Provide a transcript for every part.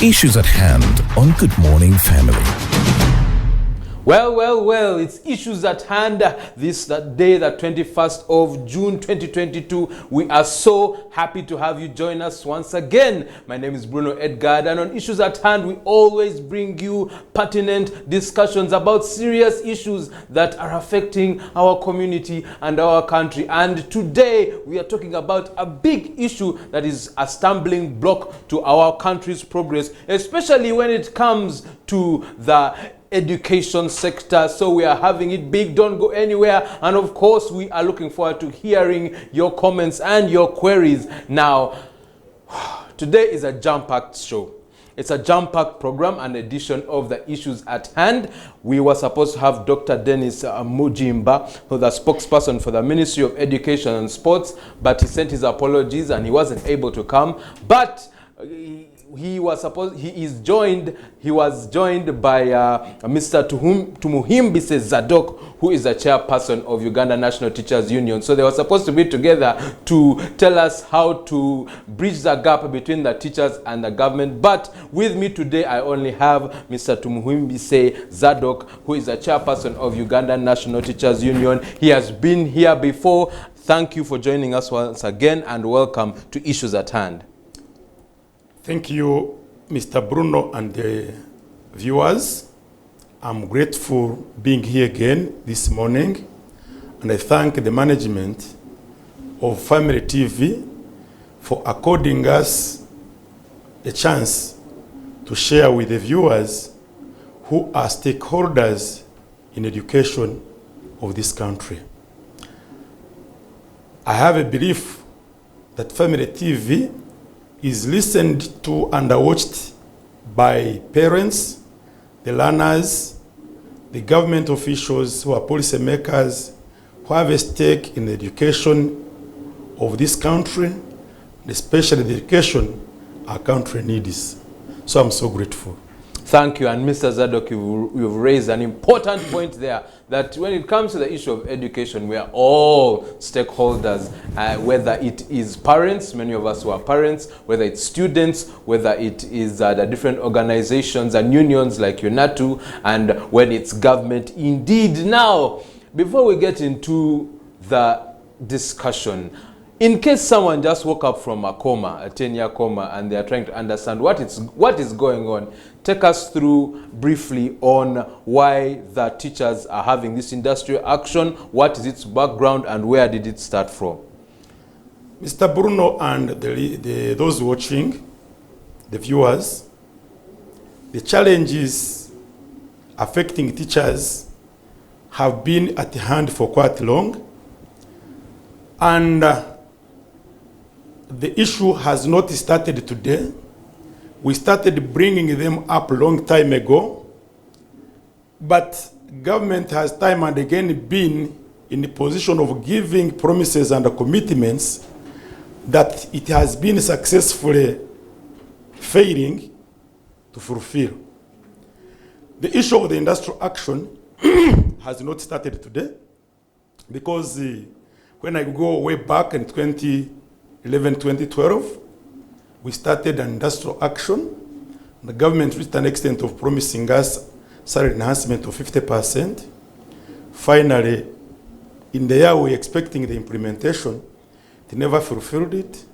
Issues at hand on Good Morning Family. Well, it's issues at hand. This day, the 21st of June 2022. We are so happy to have you join us once again. My name is Bruno Edgard, and on Issues at Hand, we always bring you pertinent discussions about serious issues that are affecting our community and our country. And today, we are talking about a big issue that is a stumbling block to our country's progress, especially when it comes to the education sector. So we are having it big. Don't go anywhere. And of course, we are looking forward to hearing your comments and your queries. Now, today is a jam-packed show. It's a jam-packed program, an edition of the Issues at Hand. We were supposed to have Dr. Dennis Mujimba, who's the spokesperson for the Ministry of Education and Sports, but he sent his apologies and he wasn't able to come. But he was joined by Mr. Tumuhimbise Zadok, who is the chairperson of Uganda National Teachers Union. So they were supposed to be together to tell us how to bridge the gap between the teachers and the government. But with me today, I only have Mr. Tumuhimbise Zadok, who is the chairperson of Uganda National Teachers Union. He has been here before. Thank you for joining us once again, and welcome to Issues at Hand. Thank you, Mr. Bruno and the viewers. I'm grateful being here again this morning, and I thank the management of Family TV for according us a chance to share with the viewers who are stakeholders in education of this country. I have a belief that Family TV is listened to and watched by parents, the learners, the government officials who are policymakers, who have a stake in the education of this country, and especially the education our country needs. So I'm so grateful. Thank you. And Mr. Zadok, you've raised an important point there, that when it comes to the issue of education, we are all stakeholders, whether it is parents, many of us who are parents, whether it's students, whether it is the different organizations and unions like UNATU, and when it's government. Indeed, now, before we get into the discussion, in case someone just woke up from a coma, a 10-year coma, and they are trying to understand what is going on, take us through briefly on why the teachers are having this industrial action, what is its background, and where did it start from? Mr. Bruno and those watching, the viewers, the challenges affecting teachers have been at hand for quite long, and the issue has not started today. We started bringing them up a long time ago, but government has time and again been in the position of giving promises and commitments that it has been successfully failing to fulfill. The issue of the industrial action has not started today, because when I go way back in 2011-2012, we started an industrial action. The government reached an extent of promising us salary enhancement of 50%. Finally, in the year we were expecting the implementation, they never fulfilled it.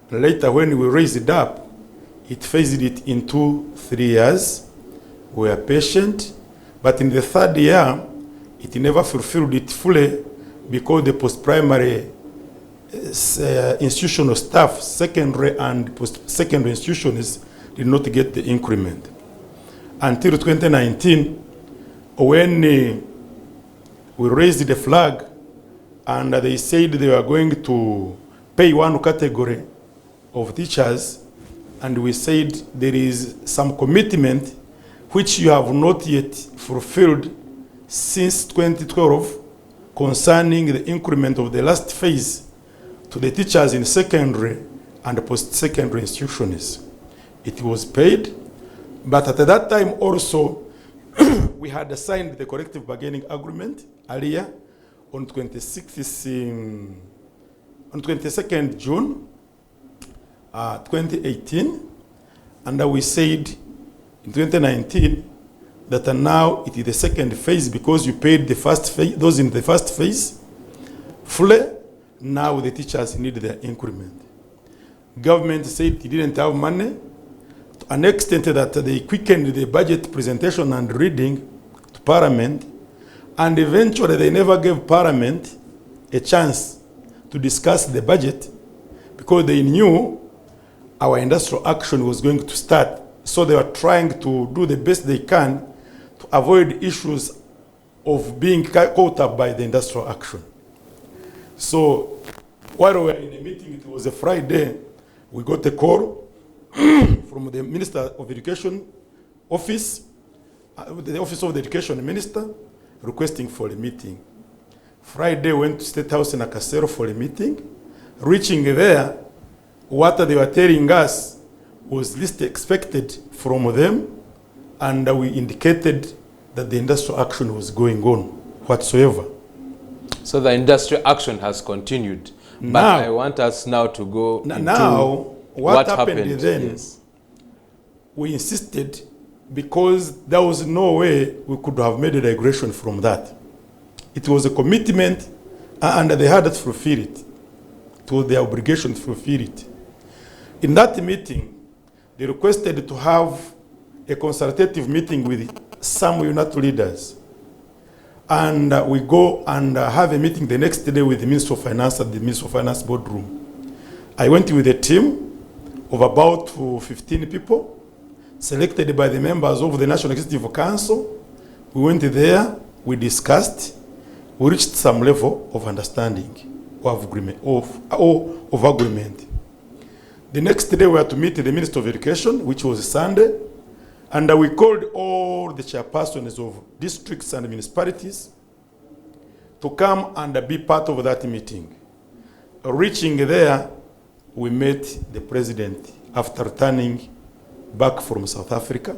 And later, when we raised it up, it phased it in 2-3 years. We were patient, but in the third year, it never fulfilled it fully, because the post-primary institutional staff, secondary and post-secondary institutions, did not get the increment. Until 2019, when we raised the flag and they said they were going to pay one category of teachers, and we said there is some commitment which you have not yet fulfilled since 2012 concerning the increment of the last phase to the teachers in secondary and post-secondary institutions. It was paid, but at that time also, we had signed the collective bargaining agreement earlier on 22nd June 2018, And we said in 2019 that now it is the second phase because you paid the first phase, those in the first phase fully. Now the teachers need their increment. Government said it didn't have money to an extent that they quickened the budget presentation and reading to Parliament, and eventually they never gave Parliament a chance to discuss the budget because they knew our industrial action was going to start. So they were trying to do the best they can to avoid issues of being caught up by the industrial action. So while we were in a meeting, it was a Friday, we got a call from the Minister of Education office, the Office of the Education Minister, requesting for a meeting. Friday went to State House in Nakasero for a meeting. Reaching there, what they were telling us was least expected from them, and we indicated that the industrial action was going on whatsoever. So the industrial action has continued. But Now, I want us now to go into now what happened then, Yes. we insisted because there was no way we could have made a digression from that. It was a commitment and they had to fulfill it. It was their obligation to fulfill it. In that meeting, they requested to have a consultative meeting with some UNAT leaders. And we go and have a meeting the next day with the Minister of Finance at the Minister of Finance boardroom. I went with a team of about 15 people, selected by the members of the National Executive Council. We went there, we discussed, we reached some level of understanding, of agreement. The next day we had to meet the Minister of Education, which was Sunday, and we called all the chairpersons of districts and municipalities to come and be part of that meeting. Reaching there, we met the president after returning back from South Africa.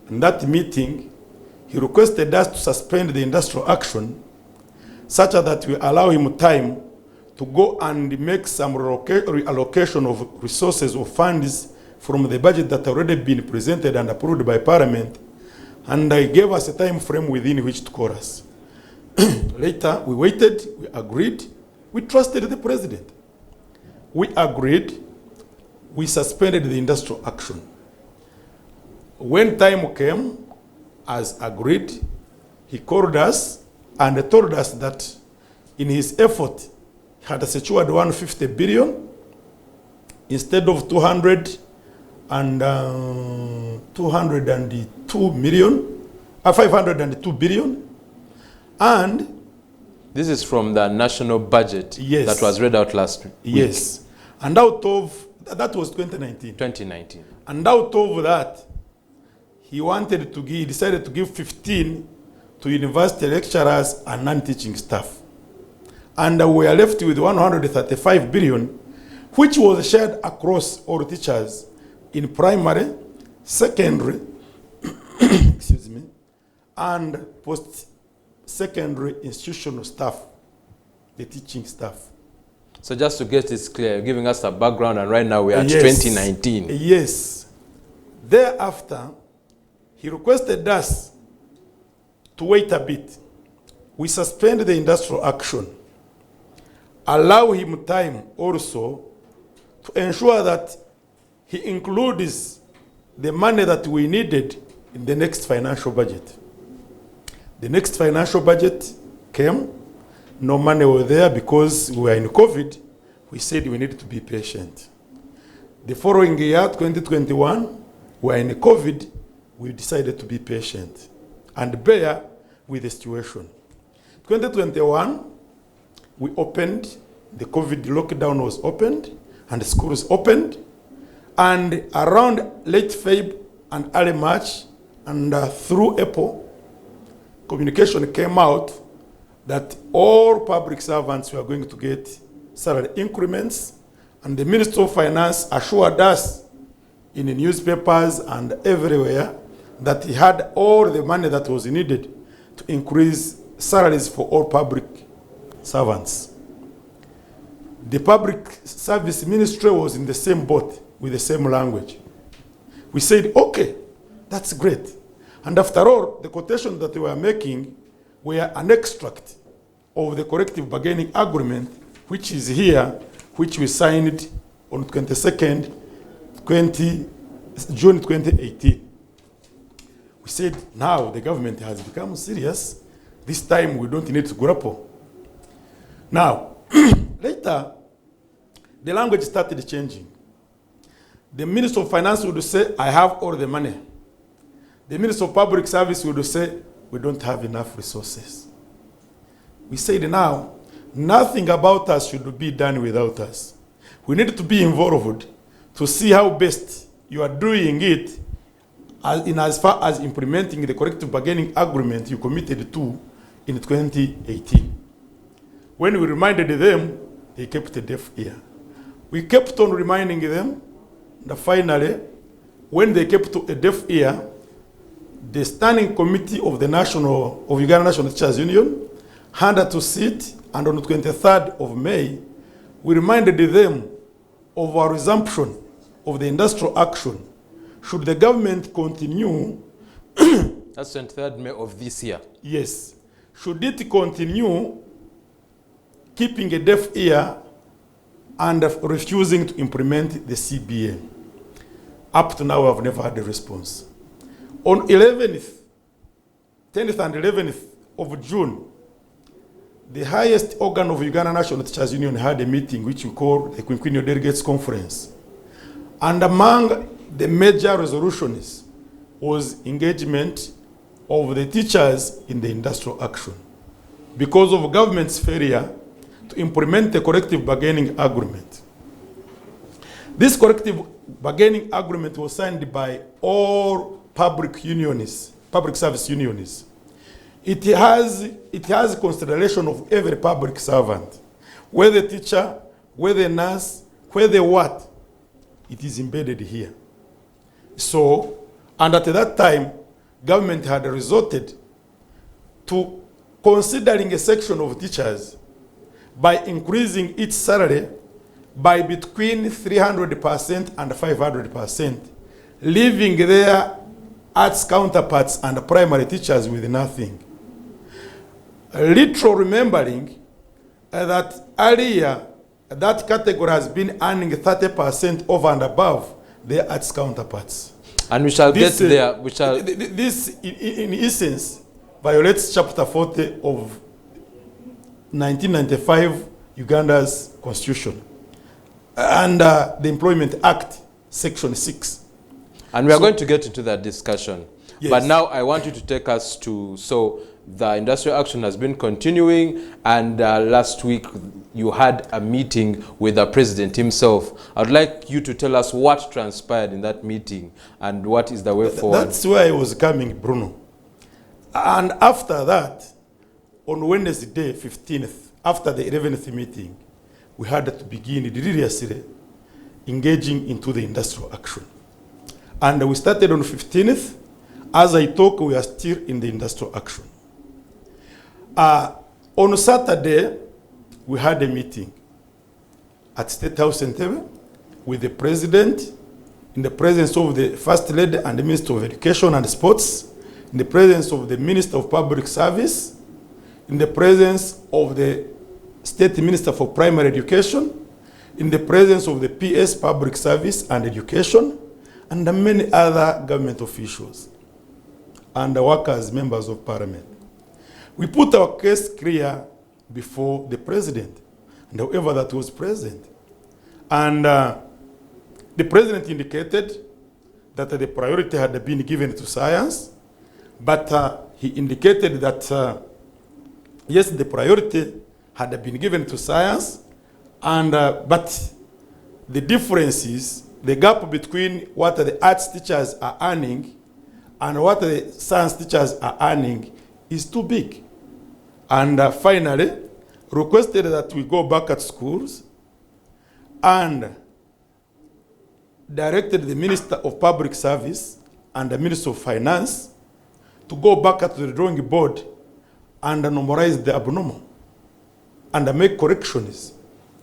In that meeting, he requested us to suspend the industrial action such that we allow him time to go and make some reallocation of resources or funds from the budget that already been presented and approved by Parliament, and he gave us a time frame within which to call us. Later, we waited, we agreed, we trusted the president. We agreed, we suspended the industrial action. When time came, as agreed, he called us and told us that in his effort, he had secured 150 billion instead of 202 million, 502 billion. And This is from the national budget Yes. that was read out last week. yes, and out of, that was 2019. 2019. And out of that, he decided to give 15 to university lecturers and non-teaching staff. And we are left with 135 billion, which was shared across all teachers in primary, secondary, excuse me, and post-secondary institutional staff, the teaching staff. So just to get this clear, you're giving us a background, and right now we are at Yes. 2019. Yes. Thereafter, he requested us to wait a bit. We suspend the industrial action, allow him time also to ensure that he includes the money that we needed in the next financial budget. The next financial budget came, no money was there because we were in COVID. We said we needed to be patient. The following year, 2021, we were in COVID. We decided to be patient and bear with the situation. 2021, we opened, the COVID lockdown was opened, and the schools opened. And around late Feb and early March, and through April, communication came out that all public servants were going to get salary increments, and the Minister of Finance assured us in the newspapers and everywhere that he had all the money that was needed to increase salaries for all public servants. The Public Service Ministry was in the same boat with the same language. We said, okay, that's great. And after all, the quotation that they were making were an extract of the collective bargaining agreement, which is here, which we signed on 22nd, June 2018. We said, now the government has become serious. This time we don't need to grapple. Now, later, the language started changing. The Minister of Finance would say, I have all the money. The Minister of Public Service would say, we don't have enough resources. We said now, nothing about us should be done without us. We need to be involved to see how best you are doing it as far as implementing the collective bargaining agreement you committed to in 2018. When we reminded them, they kept a deaf ear. We kept on reminding them, and finally, when they kept a deaf ear, the Standing Committee of the Uganda National Teachers Union had to sit, and on the 23rd of May, we reminded them of our resumption of the industrial action. Should the government continue, That's 23rd May of this year. yes, should it continue keeping a deaf ear and refusing to implement the CBA? Up to now, I've never had a response. On 10th and 11th of June, the highest organ of Uganda National Teachers Union had a meeting which we call the Quinquennial Delegates Conference. And among the major resolutions was engagement of the teachers in the industrial action because of government's failure to implement the collective bargaining agreement. This collective bargaining agreement was signed by all public service unionists. It has consideration of every public servant, whether teacher, whether nurse, whether what, it is embedded here. So, and at that time, government had resorted to considering a section of teachers by increasing its salary by between 300% and 500%, leaving their arts counterparts and primary teachers with nothing. Literal remembering that earlier that category has been earning 30% over and above their arts counterparts. And we shall get there. This, in essence, violates Chapter 40 of 1995 Uganda's constitution and the Employment Act, Section 6. And we are going to get into that discussion. Yes. But now I want you to take us to, so the industrial action has been continuing, and last week you had a meeting with the president himself. I'd like you to tell us what transpired in that meeting and what is the way forward. That's where I was coming, Bruno. And after that, on Wednesday, 15th, after the 11th meeting, we had to begin seriously engaging into the industrial action. And we started on 15th. As I talk, we are still in the industrial action. On Saturday, we had a meeting at State House Entebbe with the president, in the presence of the First Lady and the Minister of Education and Sports, in the presence of the Minister of Public Service, in the presence of the State Minister for Primary Education, in the presence of the PS Public Service and Education, and many other government officials and the workers, members of parliament. We put our case clear before the president and whoever that was present. And the president indicated that the priority had been given to science, but he indicated that yes, the priority had been given to science, and but the difference is the gap between what the arts teachers are earning and what the science teachers are earning is too big. And finally, requested that we go back at schools and directed the Minister of Public Service and the Minister of Finance to go back at the drawing board and normalize the abnormal and make corrections.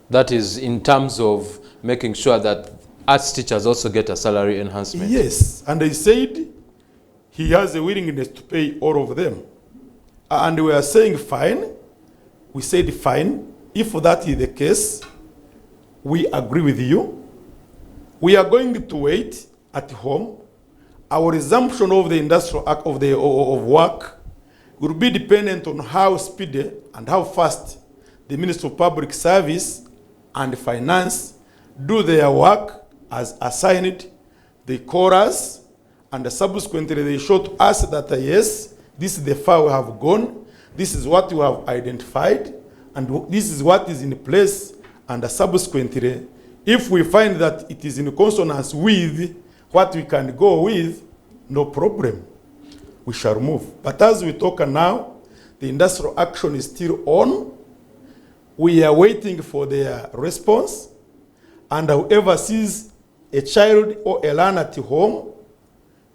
That is in terms of making sure that arts teachers also get a salary enhancement? Yes, and he said he has a willingness to pay all of them. And we are saying fine. We said fine. If that is the case, we agree with you. We are going to wait at home. Our resumption of the industrial act of work will be dependent on how speedy and how fast the Minister of Public Service and Finance do their work as assigned. They call us, and subsequently they show to us that yes, this is the far we have gone, this is what we have identified, and this is what is in place. And subsequently, if we find that it is in consonance with what we can go with, no problem, we shall move. But as we talk now, the industrial action is still on. We are waiting for their response, and whoever sees a child or a learner at home,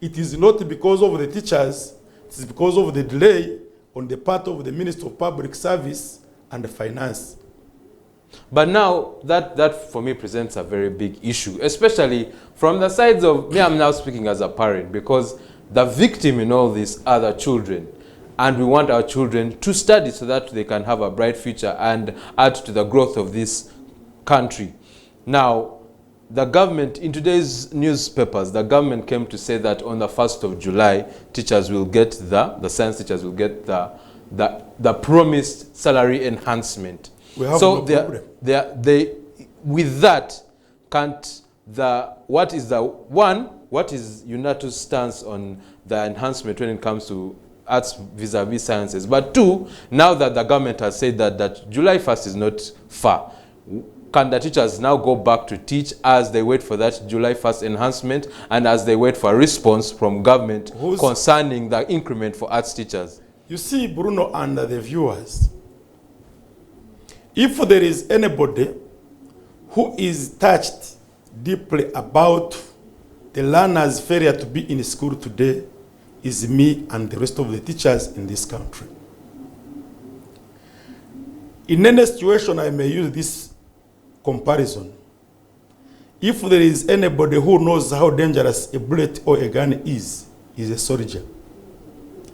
it is not because of the teachers, it is because of the delay on the part of the Minister of Public Service and Finance. But now, that for me presents a very big issue, especially from the sides of, me, I'm now speaking as a parent, because the victim in all this are the children. And we want our children to study so that they can have a bright future and add to the growth of this country. Now, the government, in today's newspapers, the government came to say that on the 1st of July, teachers will get the science teachers will get the promised salary enhancement. We have so no problem. With that, what is UNATU's stance on the enhancement when it comes to arts vis-a-vis sciences? But two, now that the government has said that July 1st is not far, can the teachers now go back to teach as they wait for that July 1st enhancement and as they wait for a response from government concerning the increment for arts teachers? You see, Bruno and the viewers, if there is anybody who is touched deeply about the learners' failure to be in school today, is me and the rest of the teachers in this country. In any situation, I may use this comparison. If there is anybody who knows how dangerous a bullet or a gun is a soldier.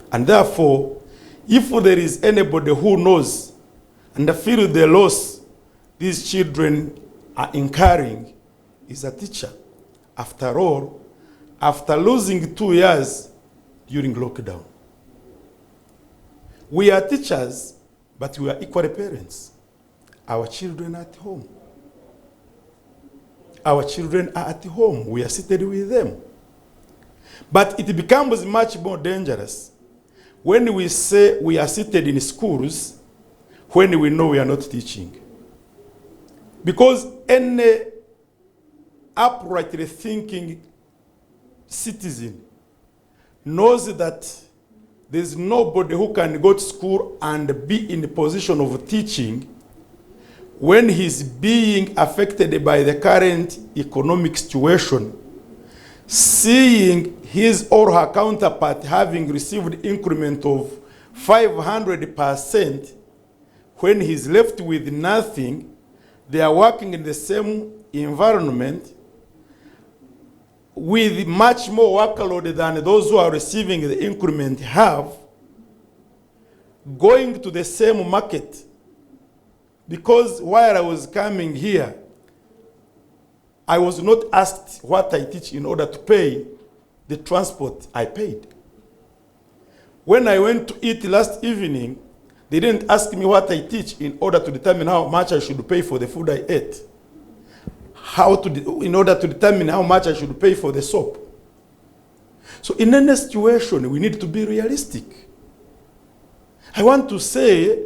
And therefore, if there is anybody who knows and feels the loss these children are incurring, is a teacher. After all, after losing 2 years during lockdown, we are teachers, but we are equally parents. Our children are at home. Our children are at home. We are seated with them. But it becomes much more dangerous when we say we are seated in schools when we know we are not teaching. Because any uprightly thinking citizen knows that there's nobody who can go to school and be in a position of teaching when he's being affected by the current economic situation, seeing his or her counterpart having received increment of 500%, when he's left with nothing. They are working in the same environment with much more workload than those who are receiving the increment have, going to the same market. Because while I was coming here, I was not asked what I teach in order to pay the transport I paid. When I went to eat last evening, they didn't ask me what I teach in order to determine how much I should pay for the food I ate. In order to determine how much I should pay for the soap. So in any situation, we need to be realistic. I want to say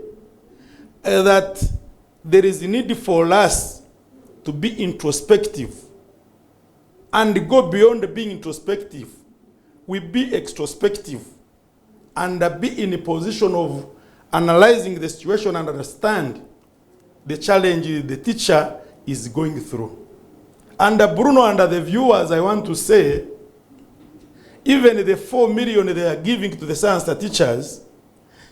that there is a need for us to be introspective and go beyond being introspective. We be extrospective and be in a position of analyzing the situation and understand the challenge the teacher is going through. And Bruno and the viewers, I want to say, even the 4 million they are giving to the science teachers,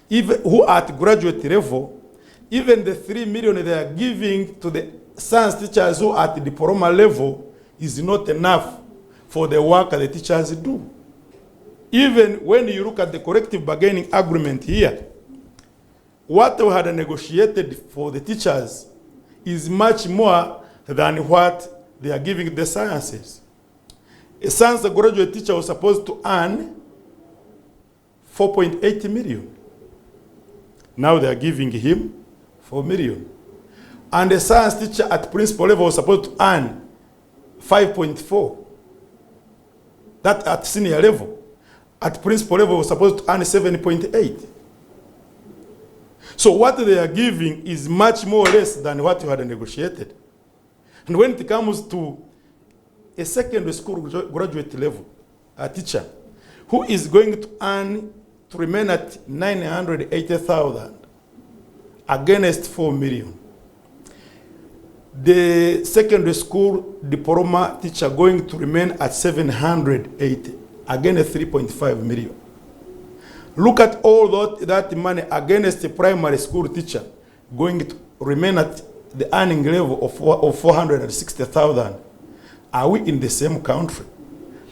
even who are at graduate level, even the 3 million they are giving to the science teachers who are at the diploma level, is not enough for the work the teachers do. Even when you look at the collective bargaining agreement here, what we had negotiated for the teachers is much more than what they are giving the sciences. A science graduate teacher was supposed to earn 4.8 million. Now they are giving him 4 million. And a science teacher at principal level was supposed to earn 5.4. That at senior level. At principal level was supposed to earn 7.8. So what they are giving is much more or less than what you had negotiated. And when it comes to a secondary school graduate level, a teacher who is going to earn to remain at 980,000 against 4 million. The secondary school diploma teacher going to remain at 780 against 3.5 million. Look at all that money against a primary school teacher going to remain at the earning level of 460,000. Are we in the same country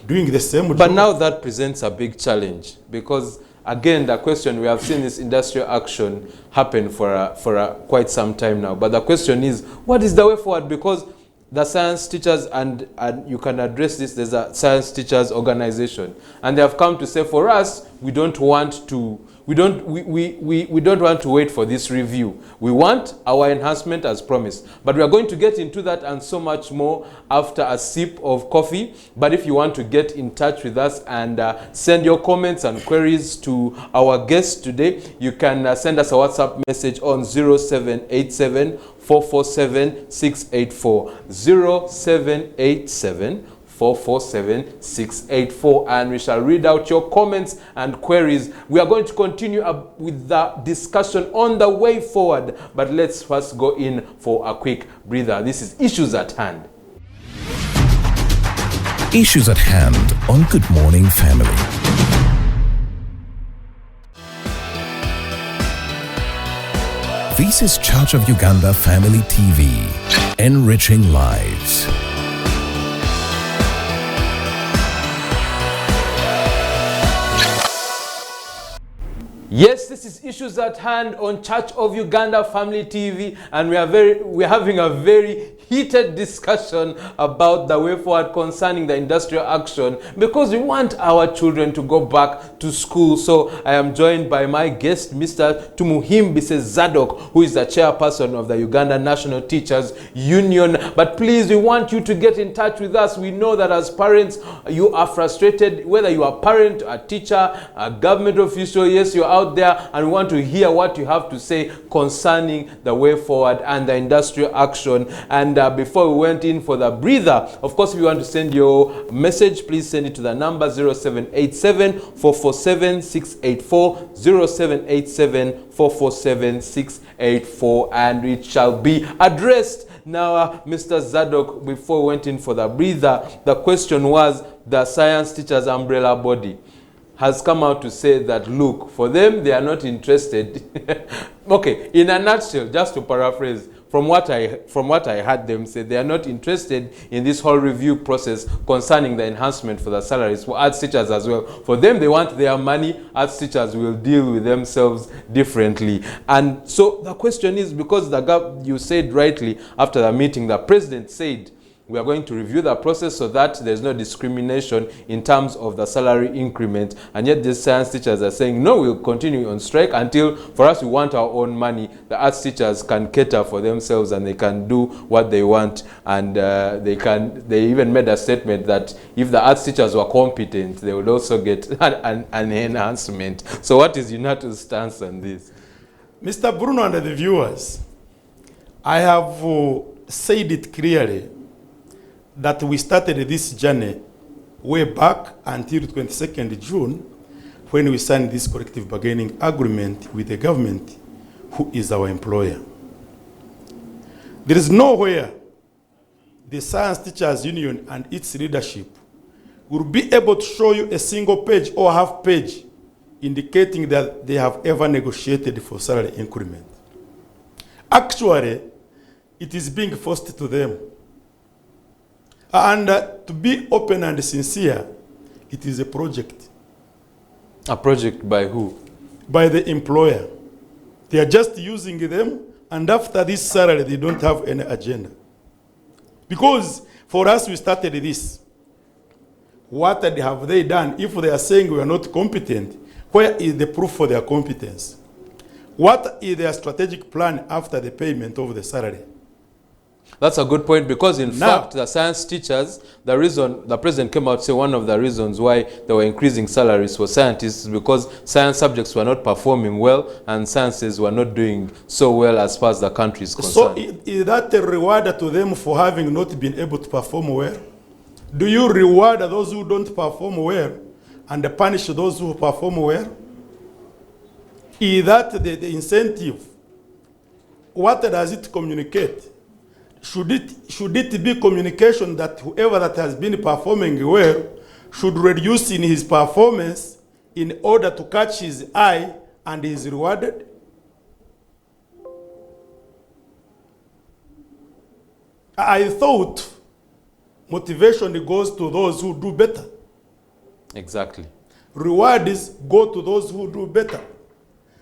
doing the same job? But now that presents a big challenge because, again, the question, we have seen this industrial action happen for quite some time now. But the question is, what is the way forward? Because the science teachers, and you can address this, there's a science teachers organization, and they have come to say, for us, we don't want to wait for this review. We want our enhancement as promised. But we are going to get into that and so much more after a sip of coffee. But if you want to get in touch with us and send your comments and queries to our guest today, you can send us a WhatsApp message on 0787 447 684. 0787 447 684, and we shall read out your comments and queries. We are going to continue with the discussion on the way forward, but let's first go in for a quick breather. This is Issues at Hand. Issues at Hand on Good Morning Family. This is Church of Uganda Family TV, enriching lives. Yes, this is Issues at Hand on Church of Uganda Family TV, and we're having a very heated discussion about the way forward concerning the industrial action, because we want our children to go back to school. So I am joined by my guest, Mr. Tumuhimbise Zadok, who is the chairperson of the Uganda National Teachers Union. But please, we want you to get in touch with us. We know that as parents, you are frustrated, whether you are a parent, a teacher, a government official. Yes, you're out there, and we want to hear what you have to say concerning the way forward and the industrial action. And before we went in for the breather, of course, if you want to send your message, please send it to the number 0787 447 684, 0787 447 684, and it shall be addressed. Now, Mr. Zadok, before we went in for the breather, the question was the science teachers umbrella body has come out to say that, look, for them, they are not interested. Okay, in a nutshell, just to paraphrase, from what I heard them say, they are not interested in this whole review process concerning the enhancement for the salaries for arts teachers as well. For them, they want their money. Arts teachers will deal with themselves differently. And so the question is, because you said rightly after the meeting, the president said, we are going to review the process so that there's no discrimination in terms of the salary increment. And yet these science teachers are saying, no, we'll continue on strike until, for us, we want our own money. The arts teachers can cater for themselves and they can do what they want. And they even made a statement that if the arts teachers were competent, they would also get an enhancement. So what is UNATU's stance on this? Mr. Bruno and the viewers, I have said it clearly that we started this journey way back until 22nd June when we signed this collective bargaining agreement with the government, who is our employer. There is nowhere the Science Teachers Union and its leadership will be able to show you a single page or half page indicating that they have ever negotiated for salary increment. Actually, it is being forced to them. And to be open and sincere, it is a project. A project by who? By the employer. They are just using them, and after this salary, they don't have any agenda. Because for us, we started this. What have they done? If they are saying we are not competent, where is the proof for their competence? What is their strategic plan after the payment of the salary? That's a good point, because in Now, fact, the science teachers, the reason the president came out to say one of the reasons why they were increasing salaries for scientists is because science subjects were not performing well and sciences were not doing so well as far as the country is concerned. so is that a reward to them for having not been able to perform well? Do you reward those who don't perform well and punish those who perform well? Is that the incentive? What does it communicate? Should it be communication that whoever that has been performing well should reduce in his performance in order to catch his eye and he is rewarded? I thought motivation goes to those who do better. Exactly. Rewards go to those who do better.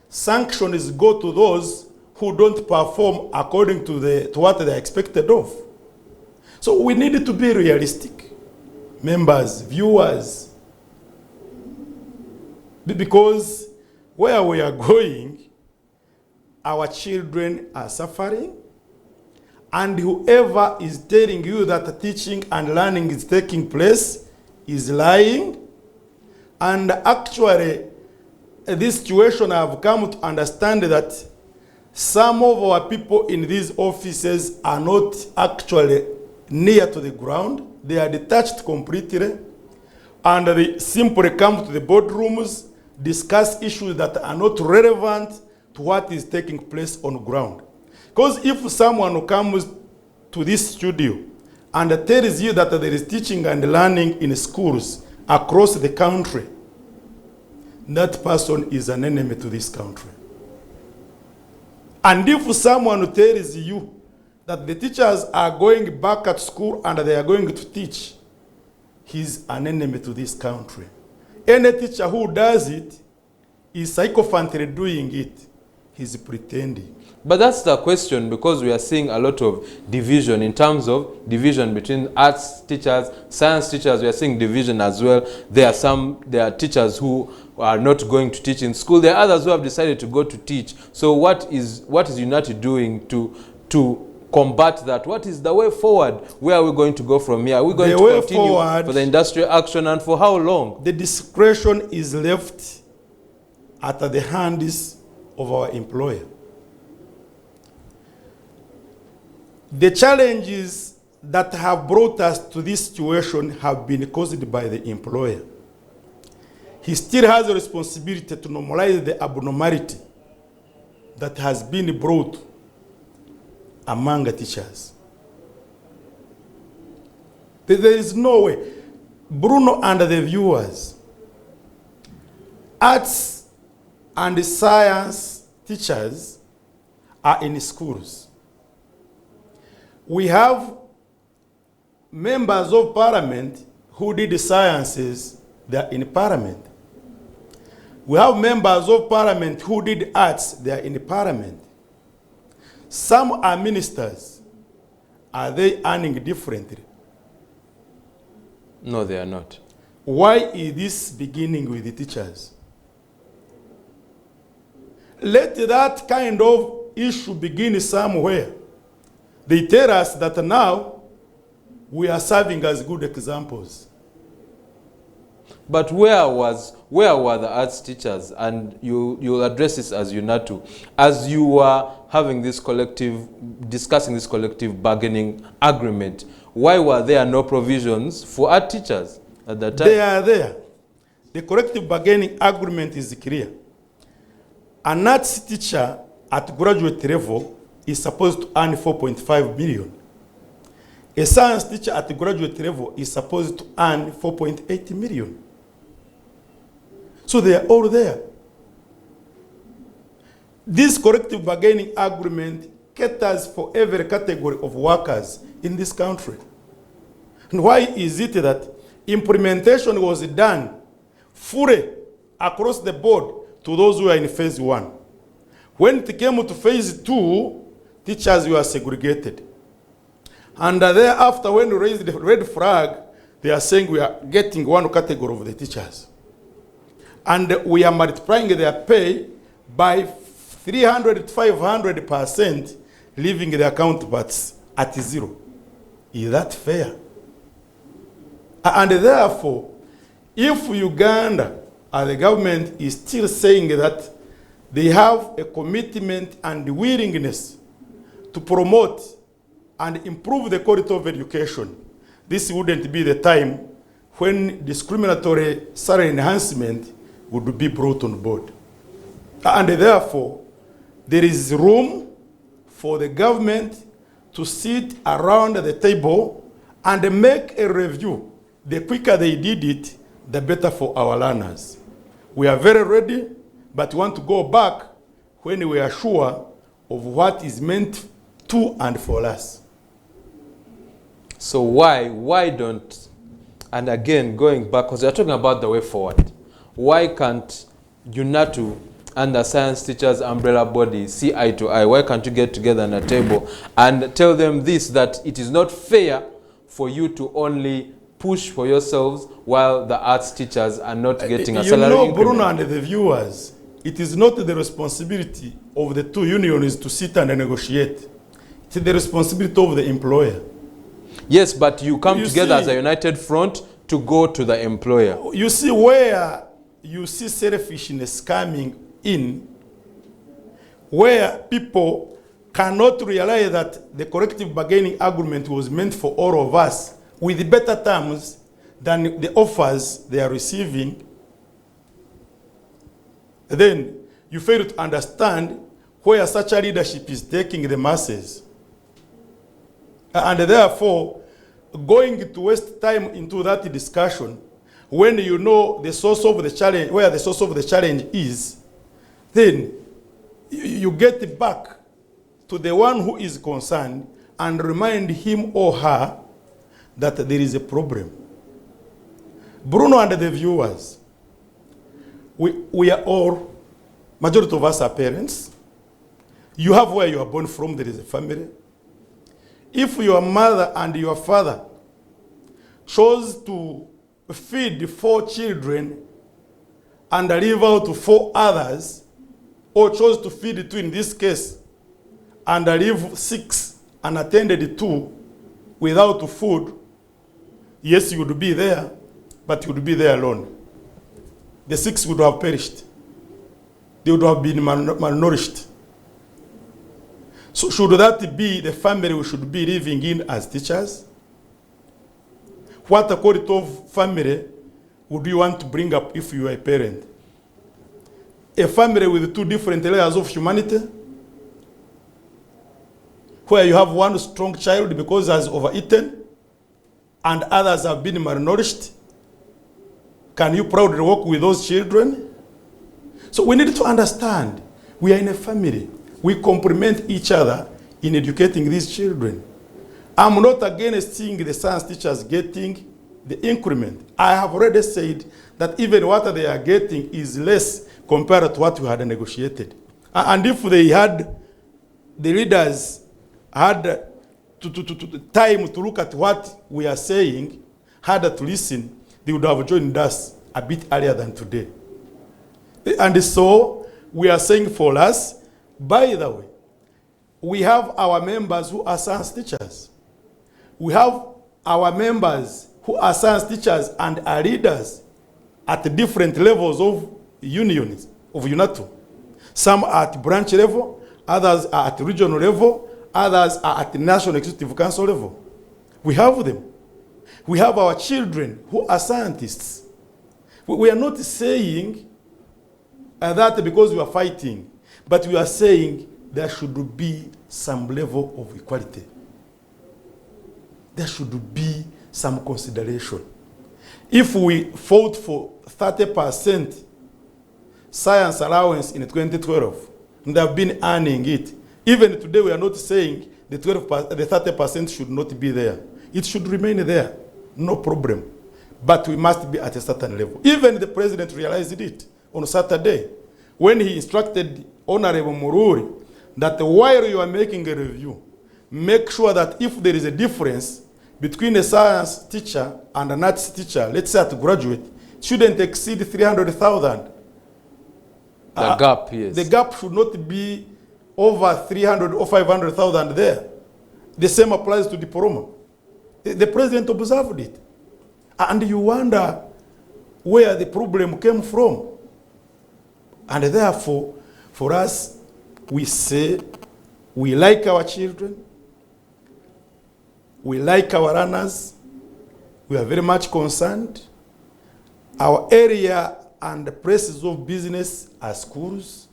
Sanctions go to those who don't perform according to what they are expected of. So we need to be realistic. Members, viewers. Because where we are going, our children are suffering. And whoever is telling you that teaching and learning is taking place is lying. And actually, this situation I have come to understand that some of our people in these offices are not actually near to the ground. They are detached completely. And they simply come to the boardrooms, discuss issues that are not relevant to what is taking place on the ground. Because if someone comes to this studio and tells you that there is teaching and learning in schools across the country, that person is an enemy to this country. And if someone tells you that the teachers are going back at school and they are going to teach, he's an enemy to this country. Any teacher who does it is sycophantly doing it. He's pretending. But that's the question, because we are seeing a lot of division in terms of division between arts teachers, science teachers. We are seeing division as well. There are teachers who are not going to teach in school. There are others who have decided to go to teach. So what is United doing to combat that? What is the way forward? Where are we going to go from here? Are we going to continue forward for the industrial action, and for how long? The discretion is left at the hands of our employer. The challenges that have brought us to this situation have been caused by the employer. He still has a responsibility to normalize the abnormality that has been brought among the teachers. There is no way. Bruno and the viewers, arts and science teachers are in schools. We have members of parliament who did the sciences, they are in parliament. We have members of parliament who did arts, they are in parliament. Some are ministers. Are they earning differently? No, they are not. Why is this beginning with the teachers? Let that kind of issue begin somewhere. They tell us that now we are serving as good examples. But where were the arts teachers? And you'll address this as UNATU. As you were having this discussing this collective bargaining agreement, why were there no provisions for art teachers at that time? They are there. The collective bargaining agreement is clear. An arts teacher at graduate level is supposed to earn 4.5 million. A science teacher at the graduate level is supposed to earn 4.8 million. So they are all there. This collective bargaining agreement caters for every category of workers in this country. And why is it that implementation was done fully across the board to those who are in phase 1? When it came to phase 2, teachers were segregated. And thereafter, when we raised the red flag, they are saying we are getting one category of the teachers. And we are multiplying their pay by 300 to 500%, leaving their counterparts at 0. Is that fair? And therefore, if Uganda, the government is still saying that they have a commitment and willingness to promote and improve the quality of education, this wouldn't be the time when discriminatory salary enhancement would be brought on board. And therefore, there is room for the government to sit around the table and make a review. The quicker they did it, the better for our learners. We are very ready, but want to go back when we are sure of what is meant to and for us. So why don't, and again, going back, because you're talking about the way forward, why can't UNATU and the science teachers umbrella body see eye to eye? Why can't you get together on a table and tell them this, that it is not fair for you to only push for yourselves while the arts teachers are not getting a salary increment? Bruno and the viewers, it is not the responsibility of the two unions to sit and negotiate. It's the responsibility of the employer. Yes, but you come together as a united front to go to the employer. You see where you see selfishness coming in, where people cannot realize that the collective bargaining agreement was meant for all of us with better terms than the offers they are receiving. Then you fail to understand where such a leadership is taking the masses. And therefore, going to waste time into that discussion when you know the source of the challenge, where the source of the challenge is, then you get back to the one who is concerned and remind him or her that there is a problem. Bruno and the viewers, we are all, majority of us are parents. You have where you are born from, there is a family. If your mother and your father chose to feed 4 children and leave out 4 others, or chose to feed 2 in this case, and leave 6 unattended to without food, yes, you would be there, but you would be there alone. The 6 would have perished. They would have been malnourished. So should that be the family we should be living in as teachers? What quality of family would you want to bring up if you are a parent? A family with 2 different layers of humanity, where you have one strong child because he has overeaten and others have been malnourished. Can you proudly walk with those children? So we need to understand we are in a family. We complement each other in educating these children. I'm not against seeing the science teachers getting the increment. I have already said that even what they are getting is less compared to what we had negotiated. And if they had, the leaders had time to look at what we are saying, had to listen, they would have joined us a bit earlier than today. And so we are saying for us, by the way, we have our members who are science teachers. We have our members who are science teachers and are leaders at different levels of unions, of UNATU. Some are at branch level, others are at regional level, others are at National Executive Council level. We have them. We have our children who are scientists. We are not saying that because we are fighting, but we are saying there should be some level of equality. There should be some consideration. If we fought for 30% science allowance in 2012, and they have been earning it, even today we are not saying the 30% should not be there. It should remain there. no problem. But we must be at a certain level. Even the president realized it on Saturday when he instructed Honorable Mururi that while you are making a review, make sure that if there is a difference between a science teacher and an arts teacher, let's say at graduate, it shouldn't exceed 300,000. The gap, yes. The gap should not be over 300 or 500,000 there. The same applies to diploma. The president observed it. And you wonder where the problem came from. And therefore, for us, we say we like our children, we like our runners, we are very much concerned. Our area and the places of business are schools,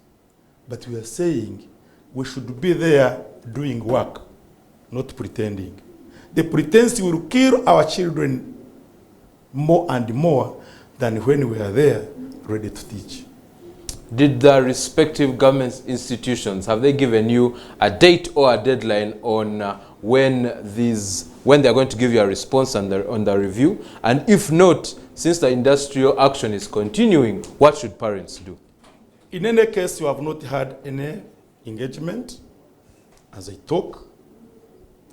but we are saying we should be there doing work, not pretending. The pretense will kill our children more and more than when we are there ready to teach. Did the respective government institutions, have they given you a date or a deadline on when they are going to give you a response on the review? And if not, since the industrial action is continuing, what should parents do? In any case, you have not had any engagement as I talk,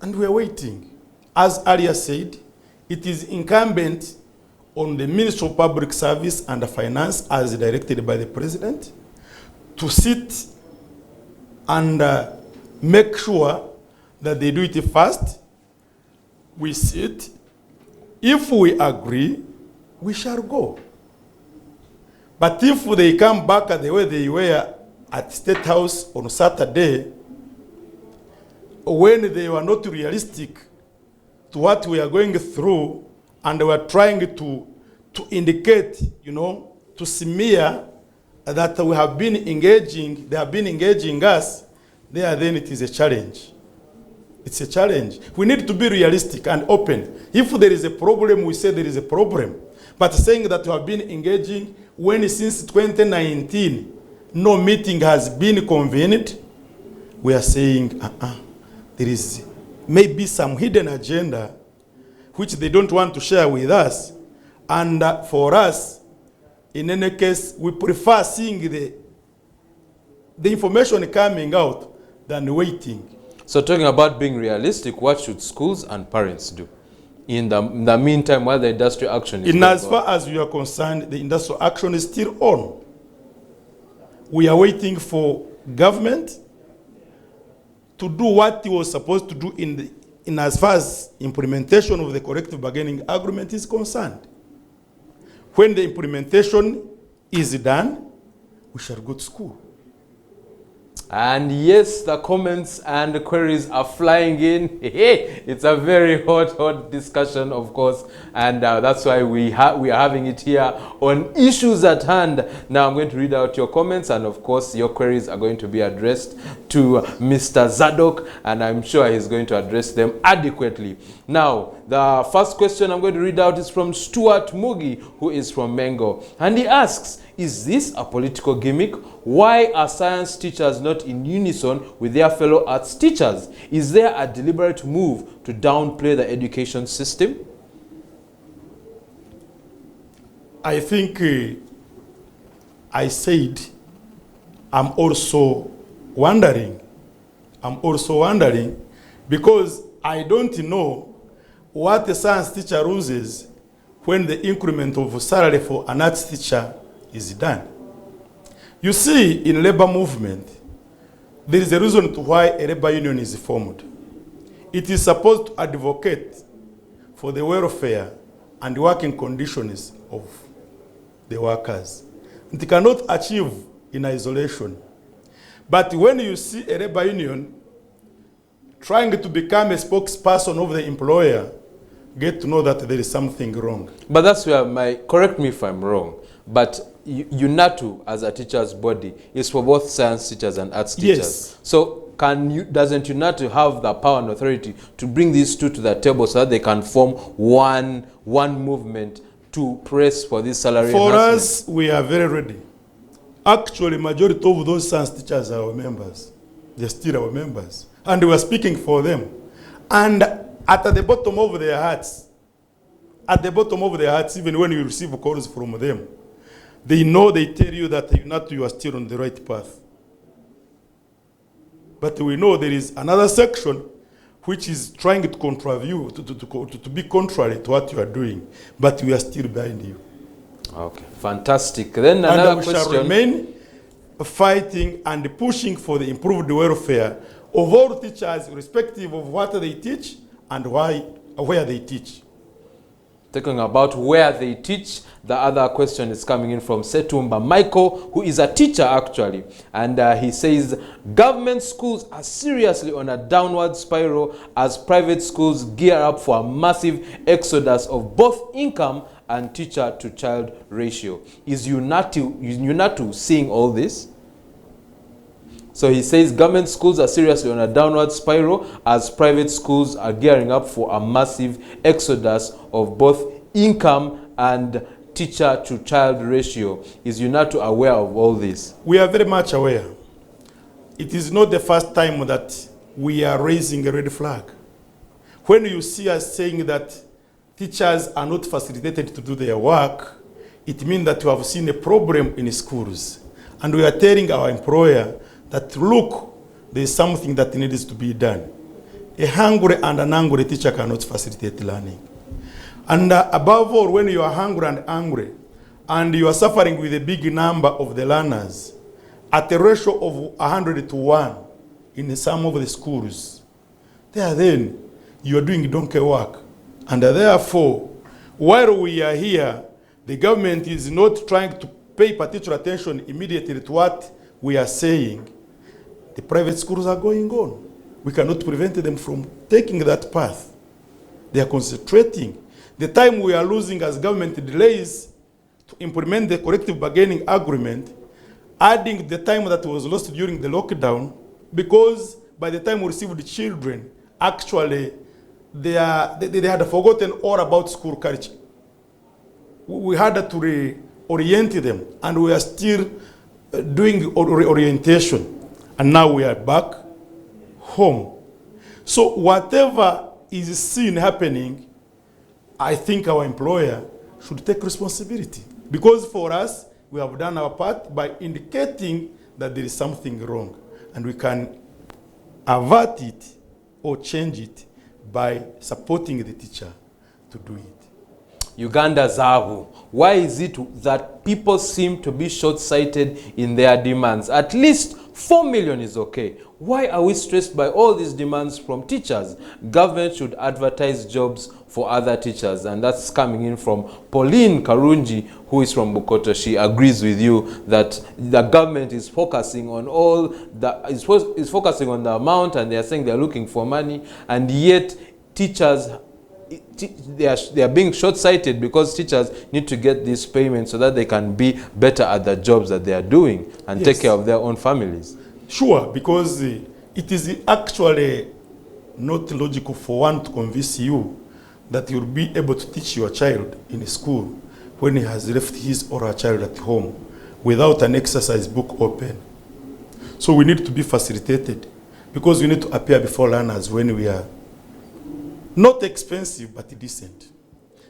and we are waiting. As earlier said, it is incumbent on the Ministry of Public Service and Finance, as directed by the President, to sit and make sure that they do it fast. We sit. If we agree, we shall go. But if they come back the way they were at State House on Saturday, when they were not realistic to what we are going through, and they were trying to indicate, to smear that we have been engaging, they have been engaging us, then it is a challenge. It's a challenge. We need to be realistic and open. If there is a problem, we say there is a problem. But saying that we have been engaging when since 2019 no meeting has been convened, we are saying there is maybe some hidden agenda which they don't want to share with us. And for us, in any case, we prefer seeing the information coming out than waiting. So talking about being realistic, what should schools and parents do in the meantime while the industrial action is going on? As far as we are concerned, the industrial action is still on. We are waiting for government to do what it was supposed to do in as far as implementation of the collective bargaining agreement is concerned. When the implementation is done, we shall go to school. And yes, the comments and the queries are flying in. It's a very hot discussion, of course, and that's why we are having it here on Issues at Hand. Now I'm going to read out your comments, and of course your queries are going to be addressed to Mr. Zadok, and I'm sure he's going to address them adequately. Now, the first question I'm going to read out is from Stuart Mugi, who is from Mengo, and he asks, is this a political gimmick? Why are science teachers not in unison with their fellow arts teachers? Is there a deliberate move to downplay the education system? I think I said I'm also wondering because I don't know what the science teacher loses when the increment of salary for an arts teacher is done. You see, in labor movement, there is a reason to why a labor union is formed. It is supposed to advocate for the welfare and working conditions of the workers. It cannot achieve in isolation. But when you see a labor union trying to become a spokesperson of the employer, get to know that there is something wrong. But that's where correct me if I'm wrong, but UNATU as a teacher's body is for both science teachers and arts teachers. Yes. So doesn't UNATU have the power and authority to bring these two to the table so that they can form one movement to press for this salary For enhancement? us, we are very ready. Actually, majority of those science teachers are our members. They're still our members. And we are speaking for them. And at the bottom of their hearts, at the bottom of their hearts, even when you receive calls from them, they know, they tell you that you are still on the right path. But we know there is another section which is trying to contrave you, to be contrary to what you are doing, but we are still behind you. Okay, fantastic. Then another and we question. shall remain fighting and pushing for the improved welfare of all teachers, irrespective of what they teach and where they teach. Talking about where they teach, the other question is coming in from Setumba Michael, who is a teacher actually. And he says, government schools are seriously on a downward spiral as private schools gear up for a massive exodus of both income and teacher-to-child ratio. Is UNATU seeing all this? So he says government schools are seriously on a downward spiral as private schools are gearing up for a massive exodus of both income and teacher-to-child ratio. Is UNATU aware of all this? We are very much aware. It is not the first time that we are raising a red flag. When you see us saying that teachers are not facilitated to do their work, it means that you have seen a problem in schools. And we are telling our employer that, look, there is something that needs to be done. A hungry and an angry teacher cannot facilitate learning. And above all, when you are hungry and angry, and you are suffering with a big number of the learners, at a ratio of 100 to 1 in some of the schools, then you are doing donkey work. And therefore, while we are here, the government is not trying to pay particular attention immediately to what we are saying. The private schools are going on. We cannot prevent them from taking that path. They are concentrating. The time we are losing as government delays to implement the collective bargaining agreement, adding the time that was lost during the lockdown, because by the time we received the children, actually, they had forgotten all about school culture. We had to reorient them, and we are still doing reorientation. And now we are back home. So whatever is seen happening, I think our employer should take responsibility. Because for us, we have done our part by indicating that there is something wrong. And we can avert it or change it by supporting the teacher to do it. Uganda Zahu, why is it that people seem to be short-sighted in their demands? At least 4 million is okay. Why are we stressed by all these demands from teachers? Government should advertise jobs for other teachers. And that's coming in from Pauline Karunji, who is from Bukoto. She agrees with you that the government is focusing on is focusing on the amount, and they are saying they are looking for money, and yet teachers, they are being short-sighted because teachers need to get this payment so that they can be better at the jobs that they are doing and take care of their own families. Sure, because it is actually not logical for one to convince you that you'll be able to teach your child in school when he has left his or her child at home without an exercise book open. So we need to be facilitated, because we need to appear before learners when we are not expensive, but decent.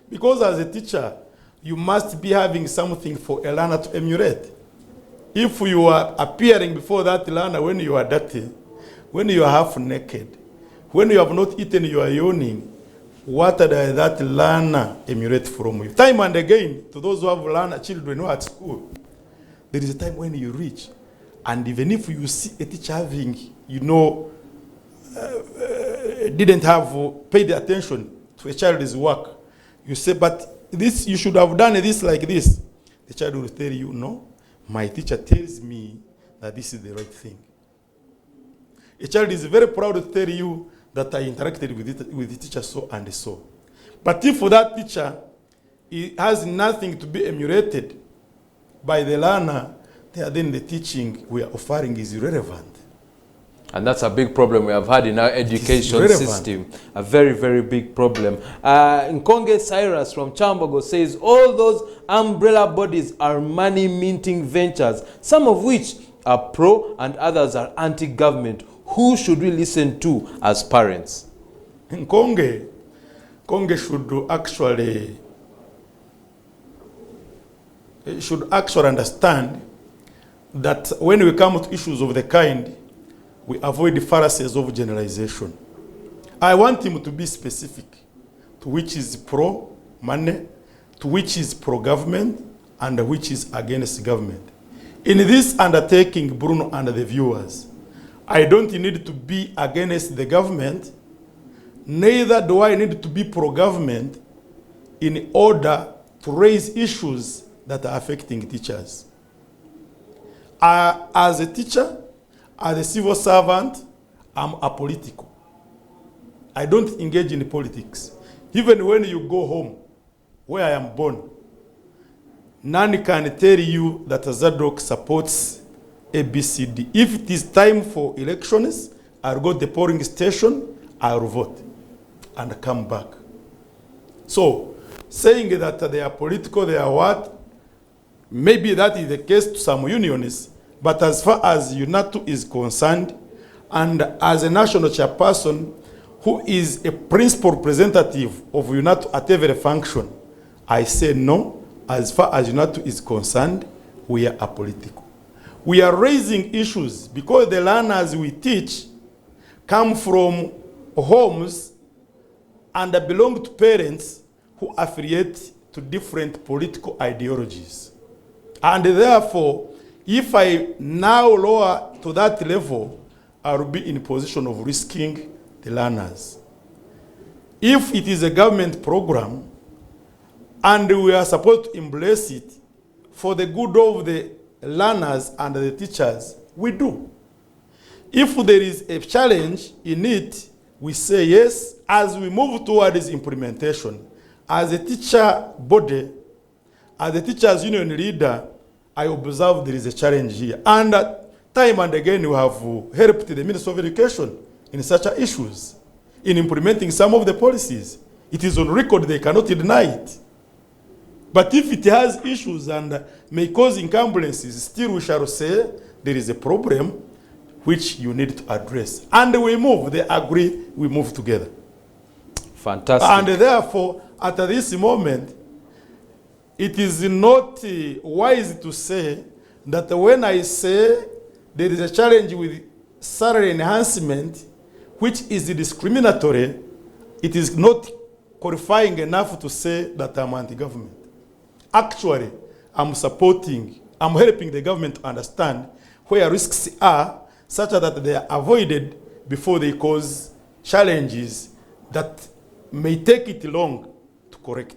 Because as a teacher, you must be having something for a learner to emulate. If you are appearing before that learner when you are dirty, when you are half naked, when you have not eaten, you are yawning, what does that learner emulate from you? Time and again, to those who have learned children who are at school, there is a time when you reach, and even if you see a teacher having, didn't have paid attention to a child's work, you say, but this, you should have done this like this. The child will tell you, no, my teacher tells me that this is the right thing. A child is very proud to tell you that I interacted with the teacher so and so. But if for that teacher, it has nothing to be emulated by the learner, then the teaching we are offering is irrelevant. And that's a big problem we have had in our education system. A very, very big problem. Nkonge Cyrus from Chambogo says, all those umbrella bodies are money-minting ventures, some of which are pro and others are anti-government. Who should we listen to as parents? Nkonge should actually should actually understand that when we come to issues of the kind, we avoid the fallacies of generalization. I want him to be specific to which is pro-money, to which is pro-government, and which is against government. In this undertaking, Bruno and the viewers, I don't need to be against the government, neither do I need to be pro-government in order to raise issues that are affecting teachers. As a teacher, as a civil servant, I'm apolitical. I don't engage in politics. Even when you go home, where I am born, none can tell you that Zadok supports ABCD. If it is time for elections, I'll go to the polling station, I'll vote, and come back. So, saying that they are political, they are what? Maybe that is the case to some unionists, but as far as UNATU is concerned, and as a national chairperson who is a principal representative of UNATU at every function, I say no. As far as UNATU is concerned, we are apolitical. We are raising issues because the learners we teach come from homes and belong to parents who affiliate to different political ideologies. And therefore, if I now lower to that level, I will be in a position of risking the learners. If it is a government program, and we are supposed to embrace it for the good of the learners and the teachers, we do. If there is a challenge in it, we say yes. As we move towards implementation, as a teacher body, as a teachers union leader, I observe there is a challenge here. And time and again, we have helped the Minister of Education in such issues, in implementing some of the policies. It is on record, they cannot deny it. But if it has issues and may cause encumbrances, still we shall say there is a problem which you need to address. And we move, they agree, we move together. Fantastic. And therefore, at this moment, it is not wise to say that when I say there is a challenge with salary enhancement, which is discriminatory, it is not qualifying enough to say that I'm anti-government. Actually, I'm helping the government to understand where risks are such that they are avoided before they cause challenges that may take it long to correct.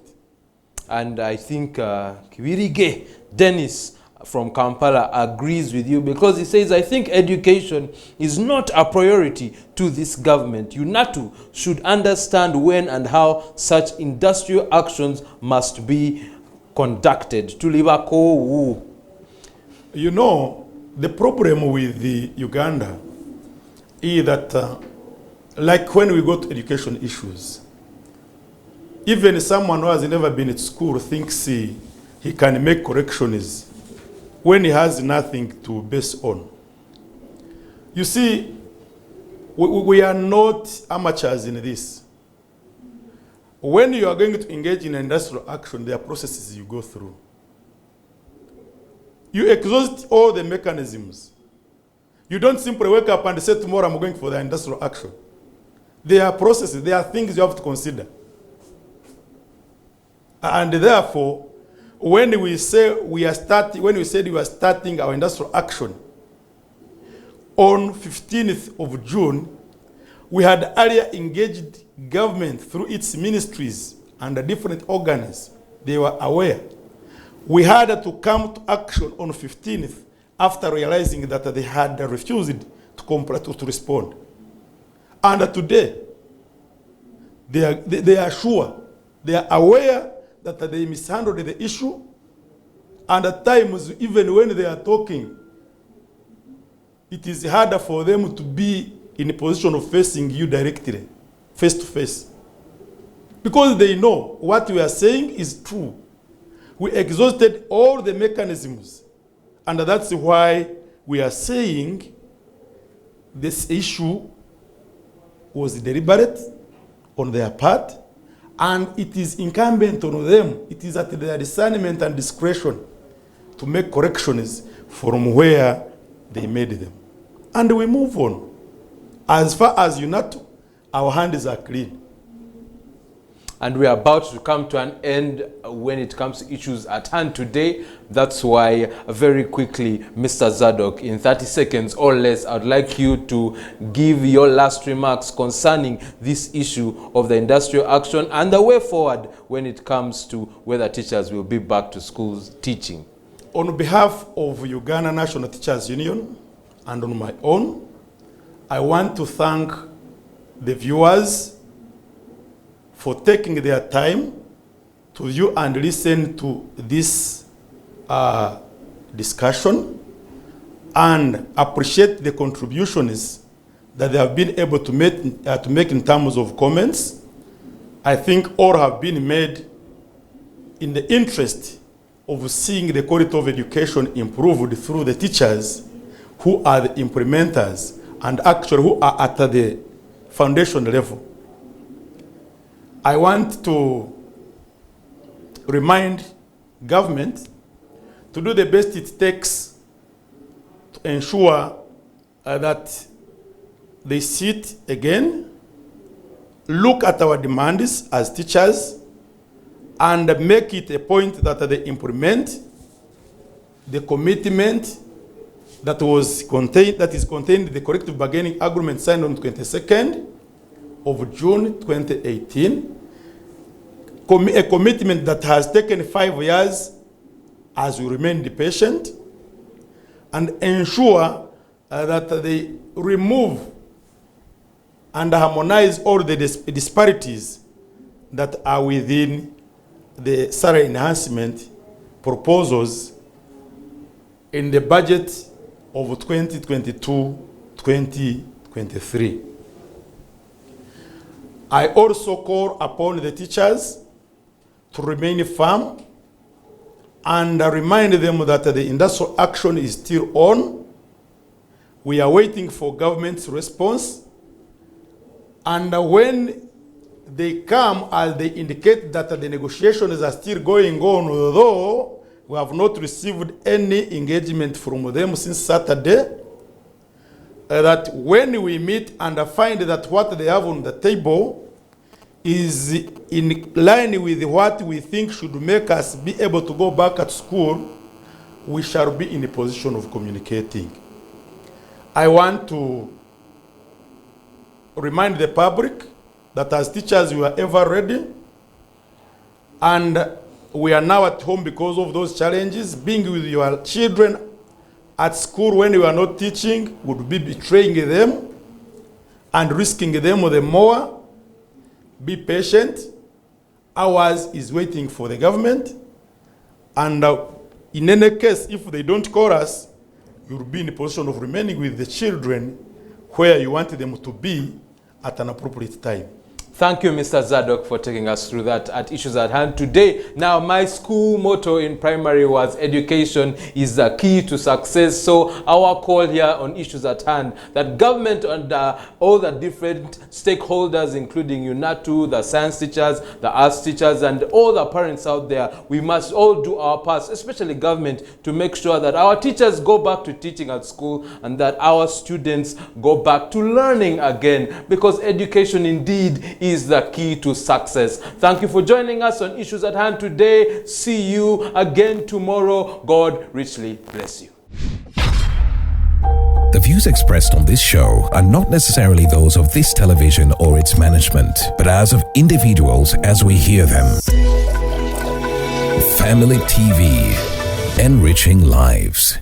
And I think Kiwirige Dennis from Kampala agrees with you because he says, I think education is not a priority to this government. UNATU should understand when and how such industrial actions must be conducted. You know, the problem with the Uganda is that, like when we go to education issues, even someone who has never been at school thinks he can make corrections when he has nothing to base on. You see, we are not amateurs in this. When you are going to engage in industrial action, there are processes you go through. You exhaust all the mechanisms. You don't simply wake up and say, tomorrow I'm going for the industrial action. There are processes, there are things you have to consider. And therefore, when we said we are starting our industrial action, on 15th of June, we had earlier engaged government through its ministries and the different organs. They were aware. We had to come to action on 15th after realizing that they had refused to respond. And today, they are sure, they are aware that they mishandled the issue, and at times, even when they are talking, it is harder for them to be in a position of facing you directly, face to face. Because they know what we are saying is true. We exhausted all the mechanisms, and that's why we are saying this issue was deliberate on their part, and it is incumbent on them. It is at their discernment and discretion to make corrections from where they made them. And we move on. As far as UNATU, our hands are clean. And we are about to come to an end when it comes to issues at hand today. That's why, very quickly, Mr. Zadok, in 30 seconds or less, I'd like you to give your last remarks concerning this issue of the industrial action and the way forward when it comes to whether teachers will be back to schools teaching. On behalf of Uganda National Teachers Union and on my own, I want to thank the viewers for taking their time to view and listen to this discussion, and appreciate the contributions that they have been able to make in terms of comments. I think all have been made in the interest of seeing the quality of education improved through the teachers who are the implementers and actually who are at the foundation level. I want to remind government to do the best it takes to ensure that they sit again, look at our demands as teachers, and make it a point that they implement the commitment that is contained in the collective bargaining agreement signed on 22nd of June 2018. A commitment that has taken 5 years as we remain patient, and ensure that they remove and harmonize all the disparities that are within the salary enhancement proposals in the budget of 2022-2023. I also call upon the teachers to remain firm and remind them that the industrial action is still on. We are waiting for government's response. And when they come, as they indicate that the negotiations are still going on, although we have not received any engagement from them since Saturday, that when we meet and find that what they have on the table is in line with what we think should make us be able to go back at school, we shall be in a position of communicating. I want to remind the public that as teachers we are ever ready, and we are now at home because of those challenges. Being with your children at school when you are not teaching would be betraying them and risking them the more. Be patient. Ours is waiting for the government, and in any case, if they don't call us, you'll be in a position of remaining with the children where you want them to be at an appropriate time. Thank you, Mr. Zadok, for taking us through that at Issues at Hand today. Now, my school motto in primary was education is the key to success. So our call here on Issues at Hand, that government and all the different stakeholders, including UNATU, the science teachers, the arts teachers, and all the parents out there, we must all do our part, especially government, to make sure that our teachers go back to teaching at school and that our students go back to learning again, because education indeed is the key to success. Thank you for joining us on Issues at Hand today. See you again tomorrow. God richly bless you. The views expressed on this show are not necessarily those of this television or its management, but as of individuals as we hear them. Family TV, enriching lives.